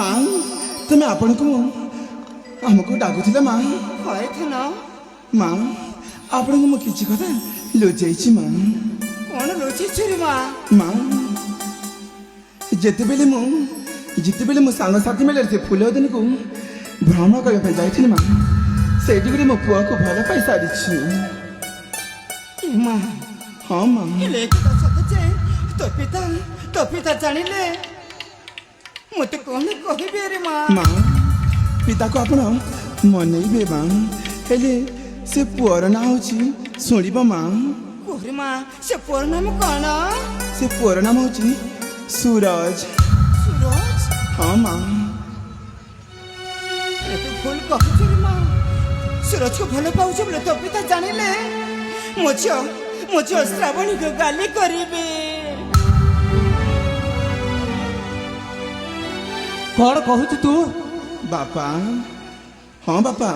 माँ तुम्हें आपण को हमको डाकुला माँ माँ आपण को किसी कथा लुचाई माँ कौन लुचेछु रे माँ माँ जितेबेले मो सांगसाथी मेले से फूलदन को भ्रमण करने जाइए माँ से मो पुआ को भल पाई सारी माँ हाँ माँ तो पिता जानिले मत कौन कहबे रे माँ माँ पिता को आपण मनइबे माँ हेले से पुअर ना होची सुनिब माँ कोरे माँ से पुअर नाम कौन से पुअर नाम होची सूरज सूरज हाँ माँ ये तो भूल कहछु रे माँ सूरज को भल पाउछ बोले तो पिता जानिले मुझे श्रावणी को गाली करिबे कौन कहूँ तू बापा हाँ बापा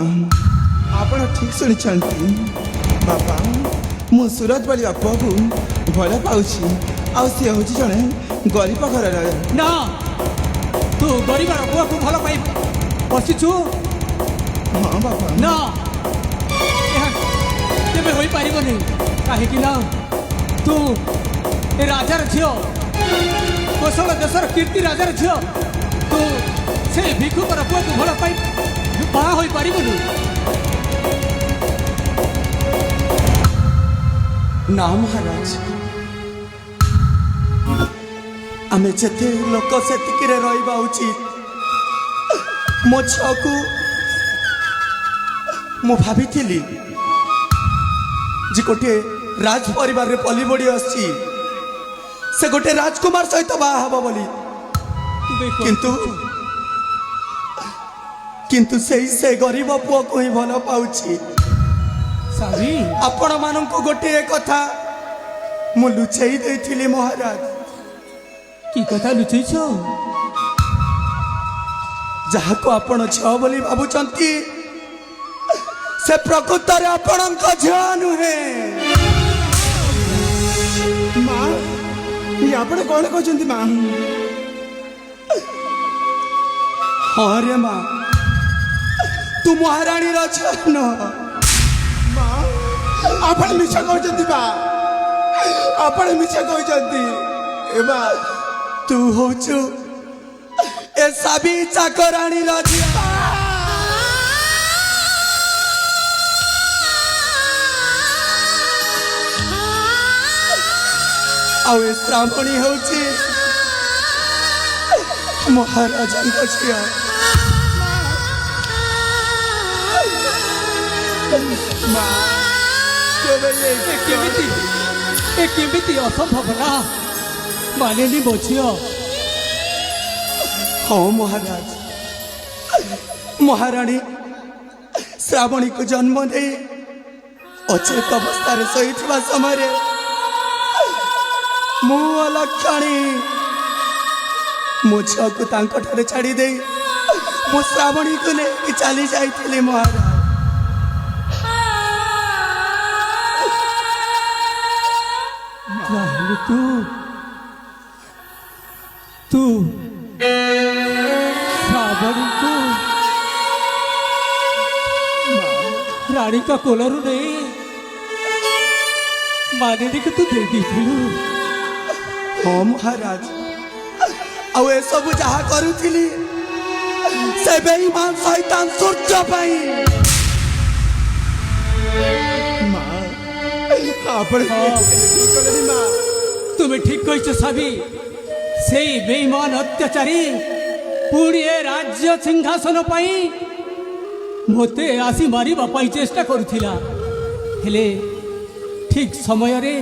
आपण ठीक शुणी बापा मु सूरज बाली बापा को भल पाऊँ आउ सी हूँ जड़े गरीब घर ना तू गरीब पुआ को भल पाई बसीचु हाँ बापा ना केबे होई पारिबनी काहेकि ना तू ए राजार झियो कोशल देशर कीर्ति राजार झियो तू से भिक्षुकर पुआ को भल पाई बाहा होई पारिबनी ना महाराज आमे जेते लोक सेतिकिरे रहिबा उचित मो झियो को मु भाबिथिली जे गोटे राज परिवार रे पली बड़ी आसी से गोटे राजकुमार सहित बाहा हबो बोली किंतु से गरीब पुआ को ही भल पाउछि सावी आपण माननको गोटे कथा मु लुचेई देथिली महाराज की कथा लुचैछ जहाँ को आपण झियो बोली भाबुचंती से प्रकृत रे आपणक झियो नुहे माँ ये आपण कौन कहते माँ हाँ रे माँ तू महाराणी रचन माँ आपण मिछ कहते बा आपण मिछ कहते ए बा तू होचु ए सभी चाकराणी रजिया आउ ए श्रावणी होची महाराजा झिया माँ केमिति असंभव ना मानेनी मो झियो हाँ महाराज महाराणी श्रावणी को जन्म दे अचेत अवस्था शही समय मु अलक्षणी मो झियो को तांको छाड़ी दे मो श्रावणी को लेकिन चली जाइली महाराज तू तू श्रावणी को रानी का कोलरू नहीं माने कि तू दे दी हाँ महाराज आउ ए सब जहा करुथिली से बेईमान शैतान सूर्य पाई माँ आपण माँ तुम्हें ठीक कह सावी से बेईमान अत्याचारी पुणी ए राज्य सिंहासन पाई मते आसी मारिबा पाई चेष्टा करुथिला हेले ठीक समय रे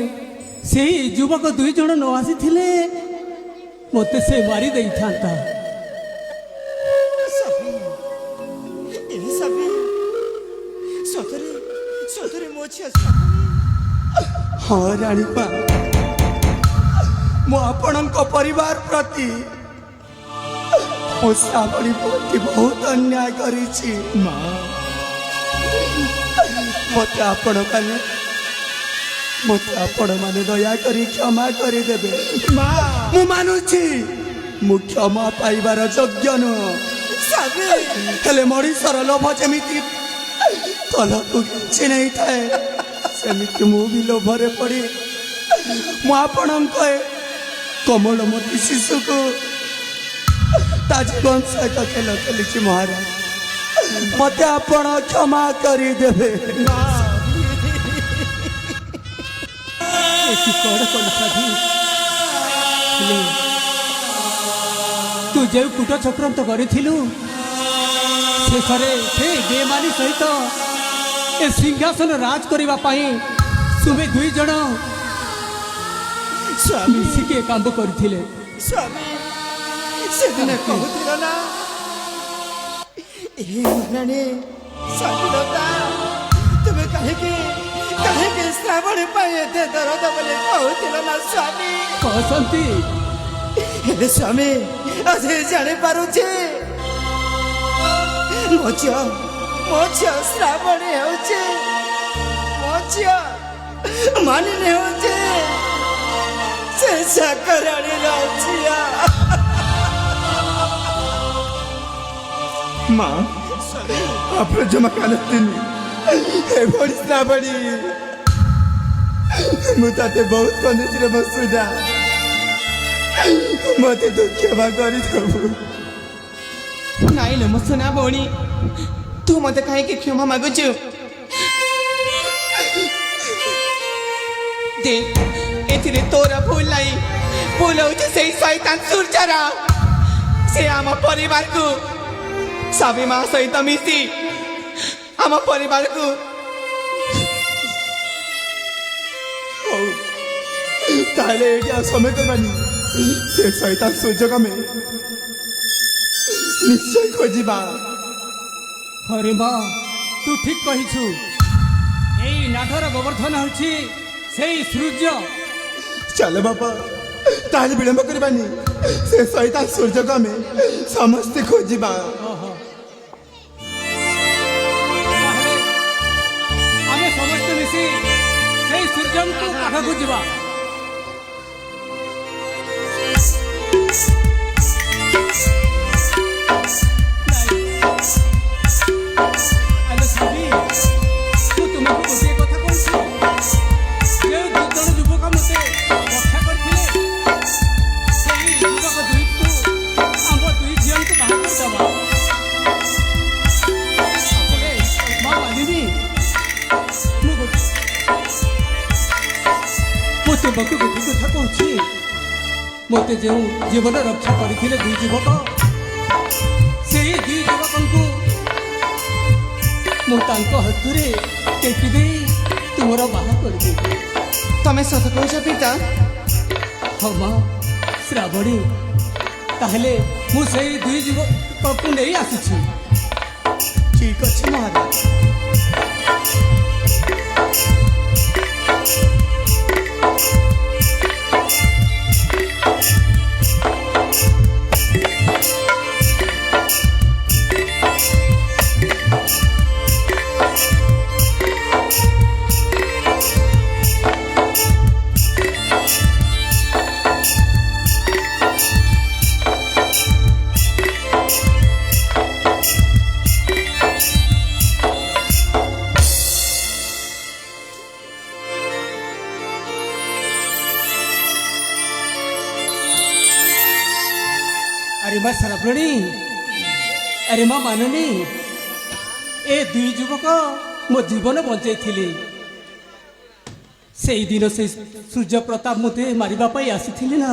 से युवक दुई जन न आसी थिले मते से मारी देई थांता सतरे मोछिया हाँ रानी पा मो आपणक परिवार प्रति मो श्रावणी प्रति बहुत अन्याय करिछि माँ मते आपण माने दया करी क्षमा करी देबे माँ मु मानुछि ମୁଁ କ୍ଷମା ପାଇବାର ଯୋଗ୍ୟ ନୁହଁ। ସ୍ୱାମୀ ହେଲେ ମଣିଷର ଲୋଭ ଯେମିତି ତଲକୁ କିଛି ନେଇଥାଏ, ସେମିତି ମୁଁ ବି ଲୋଭରେ ପଡ଼ି ମୁଁ ଆପଣଙ୍କ ଏ କୋମଳମତି ଶିଶୁକୁ ତା ଜୀବନ ସହିତ ଖେଳ ଖେଳିଛି। ମହାରାଜ, ମତେ ଆପଣ କ୍ଷମା କରିଦେବେ। ଏଠି କଣ କଲୁ ସାଧୁ? ହେଲେ ତୁ ଯେଉଁ କୂଟ ଚକ୍ରାନ୍ତ କରିଥିଲୁ, ଶେଷରେ ସେ ବେମାନି ସହିତ ଏ ସିଂହାସନ ରାଜ କରିବା ପାଇଁ ତୁମେ ଦୁଇ ଜଣ ସ୍ୱାମୀ ମିଶିକି ଏ କାମ କରିଥିଲେ। ସ୍ୱାମୀ ସେଦିନ କହୁଥିଲ ନା, ଏ ମହାରାଣୀ ସ୍ୱାଧୀନତା ତୁମେ କାହିଁକି କାହିଁକି ଶ୍ରାବଣୀ ପାଇଁ ଏତେ ଦରଦ ବୋଲି କହୁଥିଲ ନା ସ୍ୱାମୀ। କହନ୍ତି ହେଲେ ସ୍ୱାମୀ ଆଜି ଜାଣିପାରୁଛି ମୋ ଝିଅ ଶ୍ରାବଣୀ ହେଉଛି ମୋ ଝିଅ ମାନିନୀ ହେଉଛି ସେ ଚାକରାଣୀର ଝିଅ। ମା ଆପଣ ଜମା କାନ୍ଦନ୍ତୁନି। ଏଭଳି ଶ୍ରାବଣୀ, ମୁଁ ତତେ ବହୁତ କାନ୍ଦୁଛି ମୋ ସୁଧା, ମତେ ତୁ କ୍ଷମା କରିଦେବୁ। ନାଇଁ ଲୋ ମୋ ସୁନା ଭଉଣୀ, ତୁ ମତେ କାହିଁକି କ୍ଷମା ମାଗୁଛୁ? ଦେଖ ଏଥିରେ ତୋର ଭୁଲ ନାହିଁ, ଭୁଲ ହଉଛି ସେଇ ଶୈତାନ ସୂର୍ଯ୍ୟର। ସେ ଆମ ପରିବାରକୁ ସ୍ୱାମୀ ମା ସହିତ ମିଶି ଆମ ପରିବାରକୁ ହଉ ତାହେଲେ ଏଇଠି ଆଉ ସମୟ କରବାନି, ସେ ସୈତାନ ସୁଯୋଗ ଆମେ ନିଶ୍ଚୟ ଖୋଜିବା। ହରେ ମା, ତୁ ଠିକ କହିଛୁ। ଏଇ ନାଟର ଗୋବର୍ଦ୍ଧନ ହେଉଛି ସେଇ ସୂର୍ଯ୍ୟ। ଚାଲ ବାପା, ତାହେଲେ ବିଳମ୍ବ କରିବାନି, ସେ ସୈତାନ ସୂର୍ଯ୍ୟକୁ ଆମେ ସମସ୍ତେ ଖୋଜିବା। ଓହୋ, ତାହେଲେ ଆମେ ସମସ୍ତେ ମିଶି ସେଇ ସୂର୍ଯ୍ୟଙ୍କୁ ପାଖକୁ ଯିବା। ଆଲୋ ସାବି, ମୁଁ ତୁମକୁ ଗୋଟିଏ କଥା କହୁଛି। ଯେଉଁ ଦୁଇ ଜଣ ଯୁବକ ମୋତେ ରକ୍ଷା କରିଥିଲେ, ସେଇ ଯୁବକ ଦୁଇକୁ ଆମ ଦୁଇ ଝିଅଙ୍କୁ ବାହା କରିଦେବା। ହେଲେ ମା ମାନିନୀ, ମୁଁ ତୁମକୁ ଗୋଟିଏ କଥା କହୁଛି। ମୋତେ ଯେଉଁ ଜୀବନ ରକ୍ଷା କରିଥିଲେ ଦୁଇ ଯୁବକ, ସେହି ଦୁଇ ଯୁବକଙ୍କୁ ମୁଁ ତାଙ୍କ ହାତରେ ଟେକି ଦେଇ ତୁମର ବାହା କରିଦେବି। ତମେ ସତ କହୁଛ ପିତା? ହଁ ମା ଶ୍ରାବଣୀ, ତାହେଲେ ମୁଁ ସେଇ ଦୁଇ ଯୁବକଙ୍କୁ ନେଇ ଆସୁଛି। ଠିକ ଅଛି ମହାରାଜ। अरे माँ श्रावणी, अरे माँ मानिनी, ए दुई युवक मो जीवन बंचाई। से दिन से सूर्य प्रताप मते मारिबा पाई आसीथिले ना,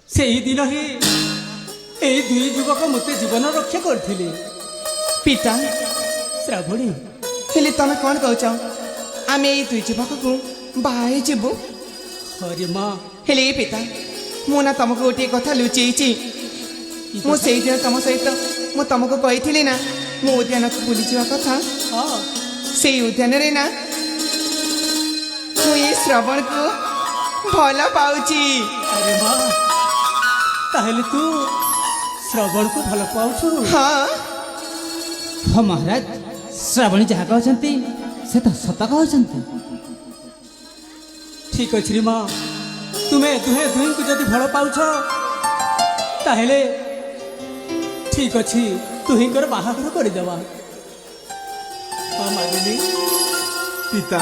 से दिन ही ए दुई युवक मते जीवन रक्षा करथिले। पिता श्रावणी, हेले तमे कौन कहुଛ? आमे एई दुई युवक को बाहे जीवु? अरे माँ, हेले पिता, मु ना तुमको गोटे कथा लुचेइछि। मु सेई दिन तुम सहित मु तुमको कही ना, मु उद्यान को बुली जावा कथा। हाँ सेई उद्यान रे ना मु ये श्रवण को भल पाउछि। अरे माँ, ताहले तू श्रवण को भल पाउछु? हाँ हाँ महाराज, श्रावणी जहाँ कहते से तो सत कहते। ठीक अच्छे माँ, तुम्हें दुहे दुही को जदि भल पाउछ ତାହେଲେ ଠିକ ଅଛି ତୁହିଁଙ୍କର ବାହାଘର କରିଦେବା। ହଁ ମାଲିନୀ, ପିତା